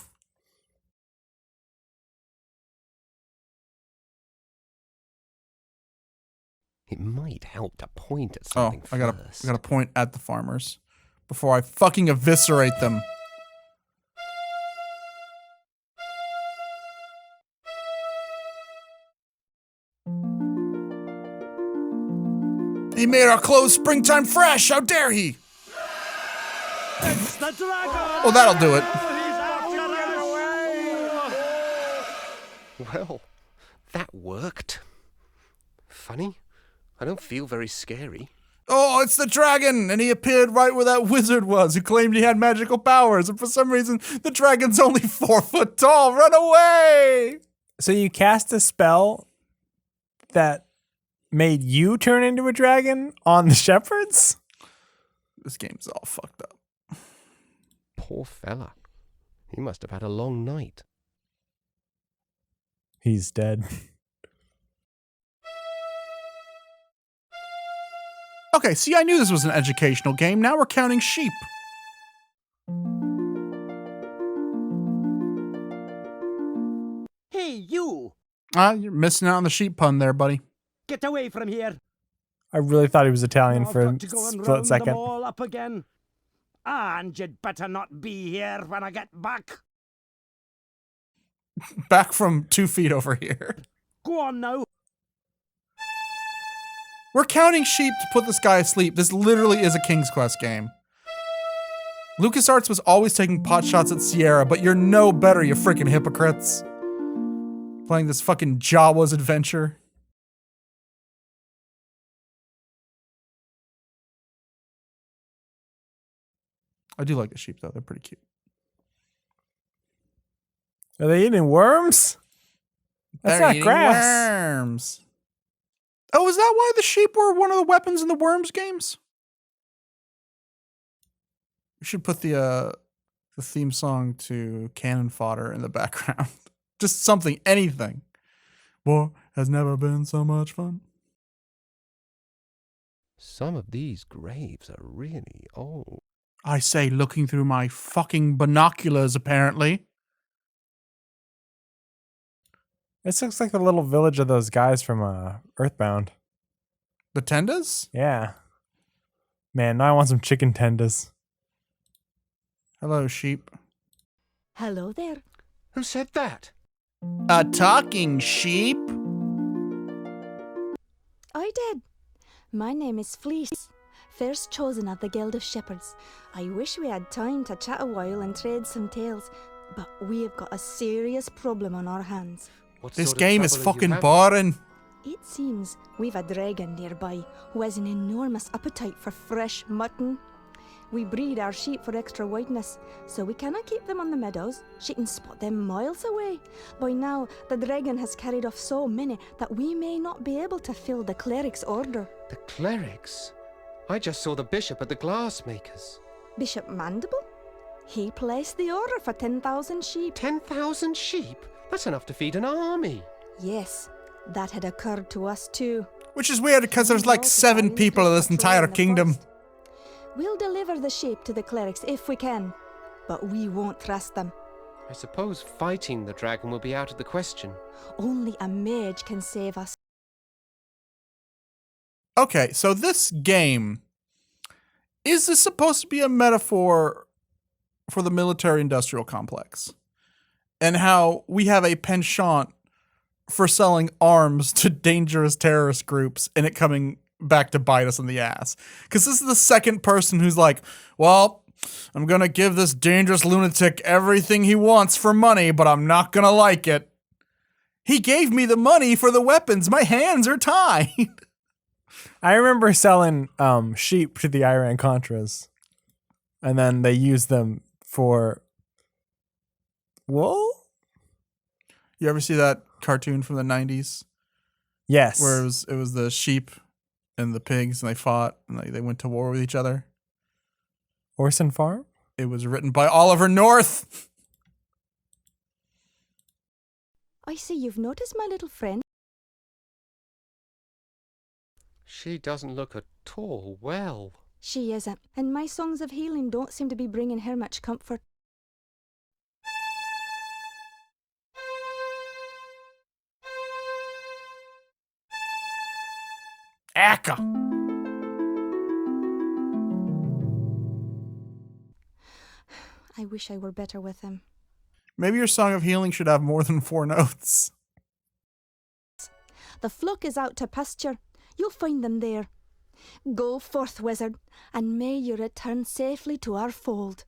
It might help to point at something I gotta point at the farmers before I fucking eviscerate them. He made our clothes springtime fresh. How dare he? It's the dragon! Oh, that'll do it. Well, that worked. Funny, I don't feel very scary. Oh, it's the dragon! And he appeared right where that wizard was who claimed he had magical powers. And for some reason, the dragon's only 4 foot tall. Run away! So you cast a spell that made you turn into a dragon on the shepherds? This game's all fucked up. Poor fella. He must have had a long night. He's dead. Okay, see, I knew this was an educational game. Now we're counting sheep. Hey, you! You're missing out on the sheep pun there, buddy. Get away from here! I really thought he was Italian I've for got a to go and split round second. them all up again. And you'd better not be here when I get back. Back from 2 feet over here. Go on now. We're counting sheep to put this guy asleep. This literally is a King's Quest game. LucasArts was always taking pot shots at Sierra, but you're no better, you freaking hypocrites. Playing this fucking Jawa's adventure. I do like the sheep, though. They're pretty cute. Are they eating worms? That's They're not eating grass. worms. Oh, is that why the sheep were one of the weapons in the Worms games? We should put the theme song to Cannon Fodder in the background. Just something, anything. War has never been so much fun. Some of these graves are really old. I say, looking through my fucking binoculars, apparently. This looks like the little village of those guys from Earthbound. The tendas? Yeah. Man, now I want some chicken tendas. Hello, sheep. Hello there. Who said that? A talking sheep? I did. My name is Fleece, first chosen of the Guild of Shepherds. I wish we had time to chat a while and trade some tales, but we have got a serious problem on our hands. This game is fucking boring. It seems we've a dragon nearby who has an enormous appetite for fresh mutton. We breed our sheep for extra whiteness, so we cannot keep them on the meadows. She can spot them miles away. By now, the dragon has carried off so many that we may not be able to fill the cleric's order. The clerics? I just saw the bishop at the glassmakers. Bishop Mandible? He placed the order for 10,000 sheep. 10,000 sheep? That's enough to feed an army. Yes, that had occurred to us too. Which is weird because there's like 7 people in this entire kingdom. We'll deliver the sheep to the clerics if we can, but we won't trust them. I suppose fighting the dragon will be out of the question. Only a mage can save us. Okay, so this game, is this supposed to be a metaphor for the military-industrial complex? And how we have a penchant for selling arms to dangerous terrorist groups and it coming back to bite us in the ass? Because this is the second person who's like, well, I'm going to give this dangerous lunatic everything he wants for money, but I'm not going to like it. He gave me the money for the weapons. My hands are tied. I remember selling sheep to the Iran-Contras, and then they used them for wool? You ever see that cartoon from the 90s? Yes. Where it was the sheep and the pigs, and they fought, and they went to war with each other. Orson Farm? It was written by Oliver North. I see you've noticed my little friend. She doesn't look at all well. She isn't, and my songs of healing don't seem to be bringing her much comfort. Akka. I wish I were better with him. Maybe your song of healing should have more than 4 notes. The flock is out to pasture. You'll find them there. Go forth, wizard, and may you return safely to our fold.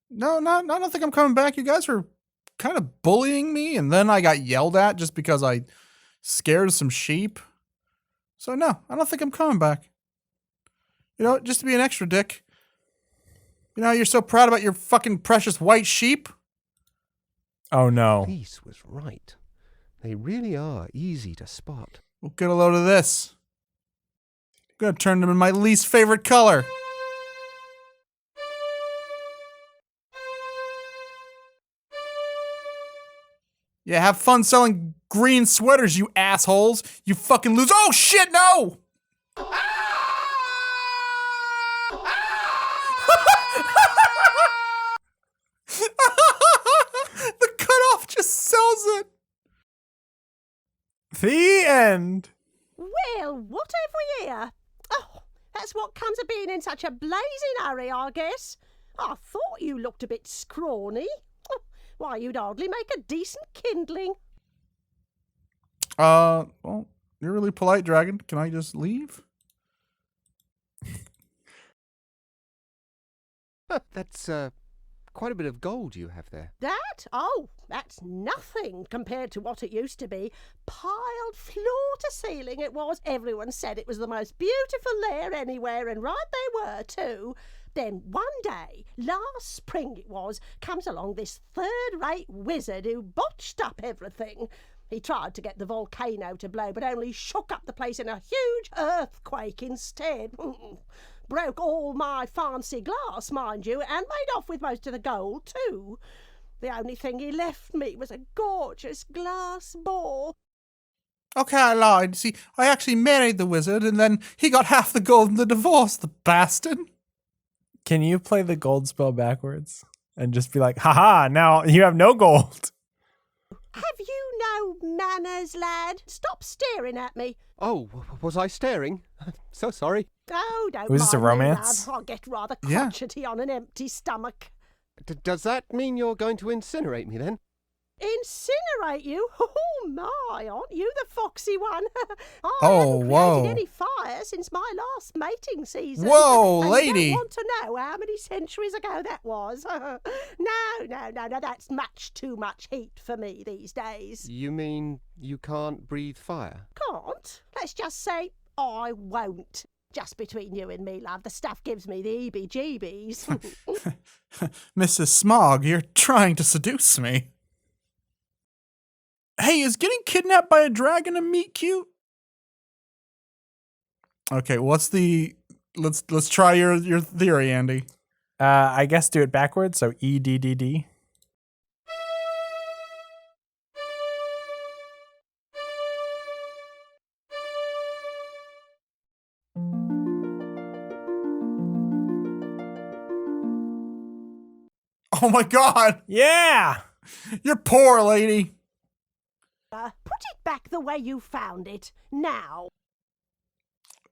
No, I don't think I'm coming back. You guys were kind of bullying me, and then I got yelled at just because I scared some sheep. So no, I don't think I'm coming back. You know, just to be an extra dick. You know, you're so proud about your fucking precious white sheep. Oh no. Elise was right. They really are easy to spot. Well, get a load of this. I'm gonna turn them in my least favorite color. Yeah, have fun selling green sweaters, you assholes. You fucking lose. Oh shit, no! The cutoff just sells it. The end. Well, what have we here? Oh, that's what comes of being in such a blazing hurry, I guess. I thought you looked a bit scrawny. Oh, why, you'd hardly make a decent kindling. Well, you're really polite, Dragon. Can I just leave? That's quite a bit of gold you have there. That? Oh, that's nothing compared to what it used to be. Piled floor to ceiling it was. Everyone said it was the most beautiful lair anywhere, and right they were too. Then one day, last spring it was, comes along this third-rate wizard who botched up everything. He tried to get the volcano to blow, but only shook up the place in a huge earthquake instead. Broke all my fancy glass, mind you, and made off with most of the gold, too. The only thing he left me was a gorgeous glass ball. Okay, I lied. See, I actually married the wizard, and then he got half the gold in the divorce, the bastard. Can you play the gold spell backwards and just be like, haha, now you have no gold? Have you no manners, lad? Stop staring at me. Oh, was I staring? So sorry. Oh, don't Was this a mind me, romance? lad. I'll get rather Yeah. crotchety on an empty stomach. Does that mean you're going to incinerate me then? Incinerate you? Oh my, aren't you the foxy one? I Oh, haven't whoa. created any fire since my last mating season. Whoa, and lady. You don't want to know how many centuries ago that was. No, that's much too much heat for me these days. You mean you can't breathe fire? Can't? Let's just say I won't. Just between you and me, love, the stuff gives me the heebie-jeebies. Mrs. Smog, you're trying to seduce me. Hey, is getting kidnapped by a dragon a meet cute? Okay, what's the... Let's try your theory, Andy. I guess do it backwards, so EDDD. Oh my god! Yeah! You're poor, lady. Put it back the way you found it, now.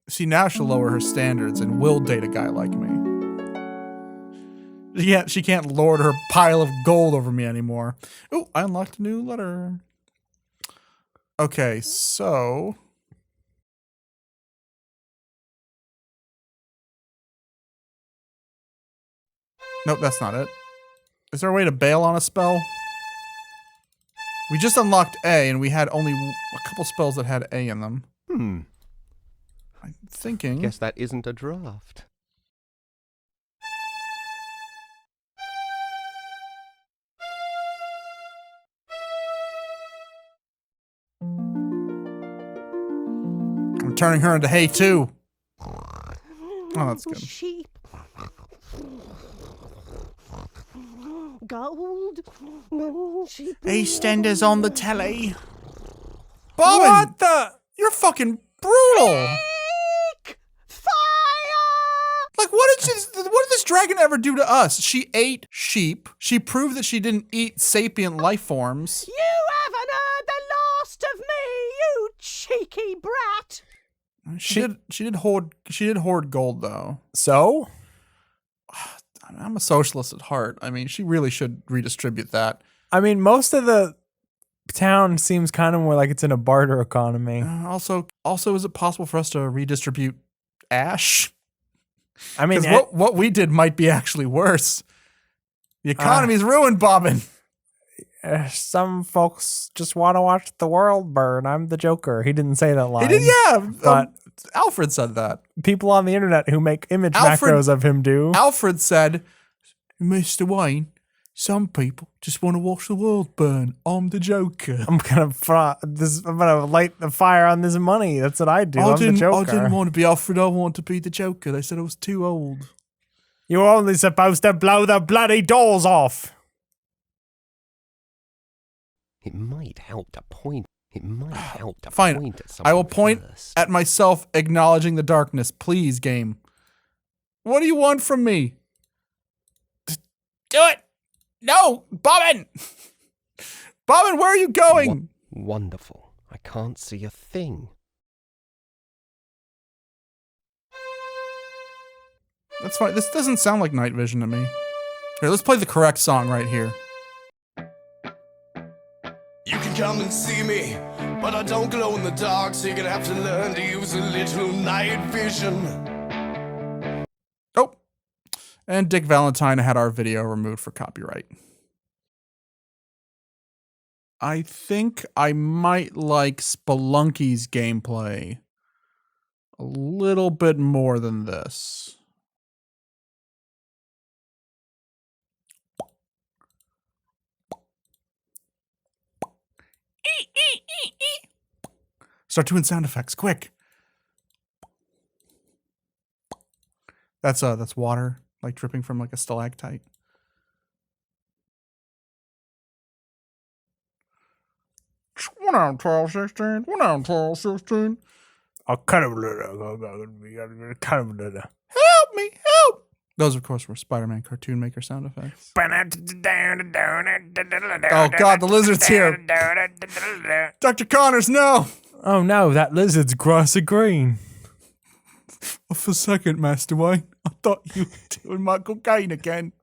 See, now she'll lower her standards and will date a guy like me. She can't lord her pile of gold over me anymore. Oh, I unlocked a new letter. Okay, so... Nope, that's not it. Is there a way to bail on a spell? We just unlocked A, and we had only a couple spells that had A in them. I'm thinking... Guess that isn't a draft. I'm turning her into hay, too. Oh, that's good. Sheep. Gold. Sheep. EastEnders on the telly. Bobbin! What the? You're fucking brutal. Like, what did this dragon ever do to us? She ate sheep. She proved that she didn't eat sapient life forms. You haven't heard the last of me, you cheeky brat. She did hoard gold though. So? I'm a socialist at heart. I mean, she really should redistribute that. I mean, most of the town seems kind of more like it's in a barter economy. Also, is it possible for us to redistribute ash? I mean, what we did might be actually worse. The economy's ruined, Bobbin. Some folks just want to watch the world burn. I'm the Joker. He didn't say that line. He did, yeah. But Alfred said that. People on the internet who make image macros of him do. Alfred said, Mr. Wayne, some people just want to watch the world burn. I'm the Joker. I'm gonna light the fire on this money. That's what I do. I'm the Joker. I didn't want to be Alfred. I wanted to be the Joker. They said I was too old. You were only supposed to blow the bloody doors off. It might help to point. Fine. Point at I will something point first. at myself, acknowledging the darkness. Please, game. What do you want from me? Do it. No, Bobbin. Bobbin, where are you going? Wonderful. I can't see a thing. That's fine. This doesn't sound like night vision to me. Here, let's play the correct song right here. You can come and see me, but I don't glow in the dark, so you're gonna have to learn to use a little night vision. Oh, and Dick Valentine had our video removed for copyright. I think I might like Spelunky's gameplay a little bit more than this. Start doing sound effects, quick. That's water, like dripping from like a stalactite. One out 12, 16. 1 out 12, 16. I'll cut him a little. Cut him a little. Help me, help! Those, of course, were Spider-Man cartoon maker sound effects. Oh God, the lizard's here. Dr. Connors, no! Oh no, that lizard's grassy green. For a second, Master Wayne, I thought you were doing Michael Caine again.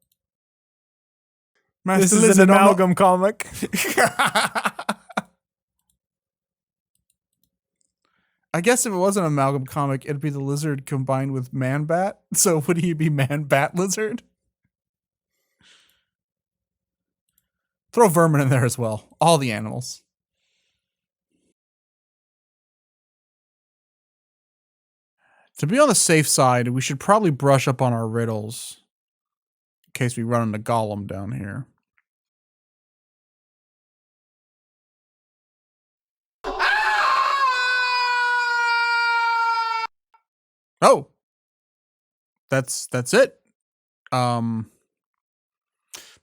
Master This is Lizard, an amalgam comic. I guess if it was an amalgam comic, it'd be the lizard combined with Man-Bat. So would he be Man-Bat Lizard? Throw Vermin in there as well. All the animals. To be on the safe side, we should probably brush up on our riddles in case we run into Gollum down here. Oh, that's it.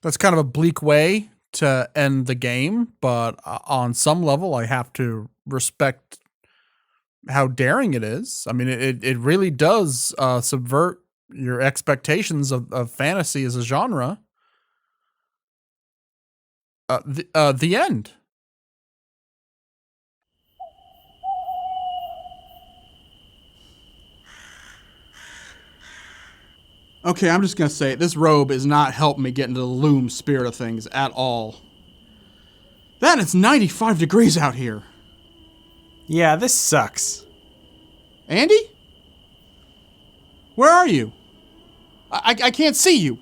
That's kind of a bleak way to end the game, but on some level, I have to respect how daring it is. I mean, it really does subvert your expectations of fantasy as a genre. The end. Okay, I'm just gonna say it. This robe is not helping me get into the loom spirit of things at all. That it's 95 degrees out here. Yeah, this sucks. Andy? Where are you? I can't see you.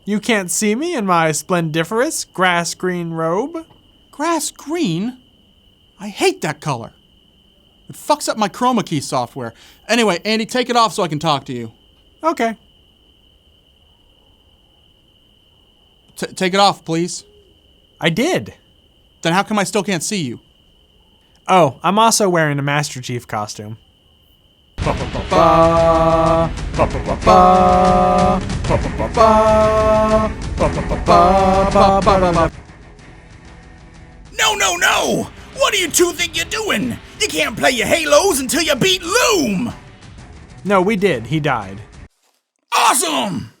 You can't see me in my splendiferous grass green robe? Grass green? I hate that color. It fucks up my chroma key software. Anyway, Andy, take it off so I can talk to you. Okay. Take it off, please. I did. Then how come I still can't see you? Oh, I'm also wearing a Master Chief costume. No, no, no! What do you two think you're doing? You can't play your Halos until you beat Loom! No, we did. He died. Awesome!